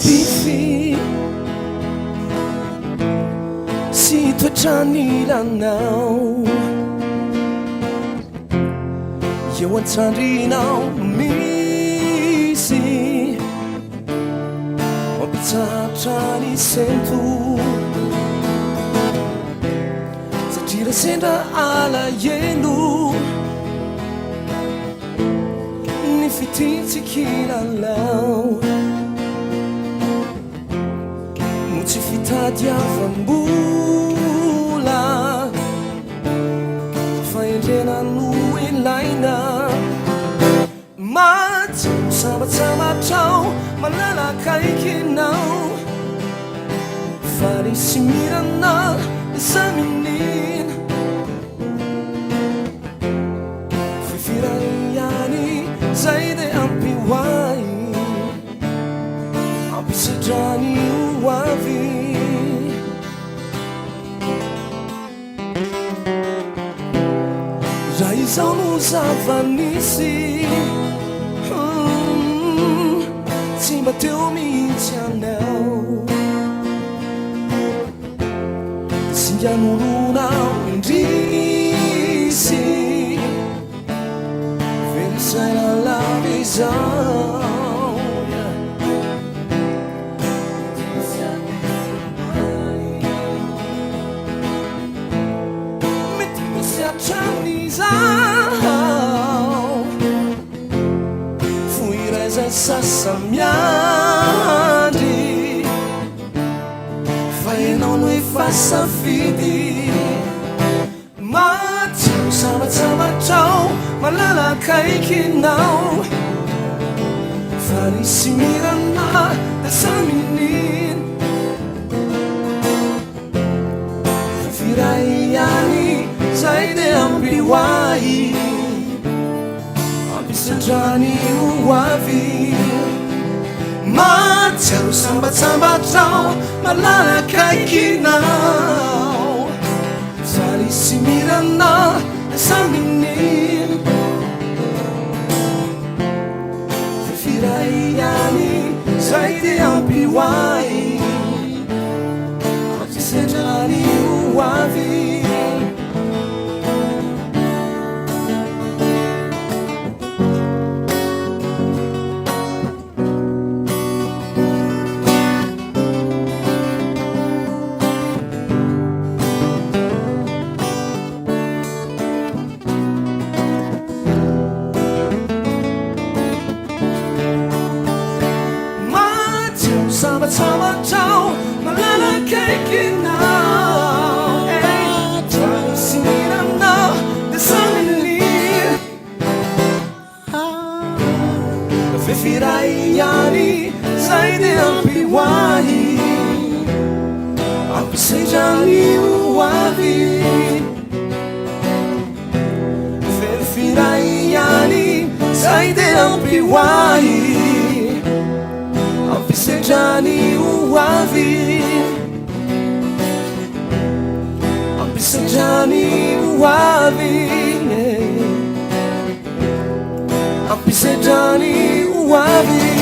Bifi si to chanila now you want to now misi opita chani sentu satira senda ala yenu ni fititi kila lao Mutifitadia vambula Faendena nui laina Mat sama-sama tau Malala kaikinau Farisimirana Saminin Fifirayani Zaide ampiwai Ampisejani uwavi Raizanu zavanisi Timba teu mitianau Sinjanuruna indisi Verisana la visão Fui resa sassamiandi Fai non mi faça fidi Matau sama-sama tau Malala kaikinau Farisimirana Saminin Firayani Zaide ampiwai Ampisejani uwavi Matau samba-samba tau Malala kaikinau Farisimirana Saminin Firayani Zaide ampiwai Ampisejani uwavi Sama-sama tau Malala kaikinau Farisimirana Saminin Fifirayani Zaide ampiwai Ampisejani uwavi Fifirayani Zaide ampiwai Ampisejani uwavi Ampisejani uwavi Ampisejani uwavi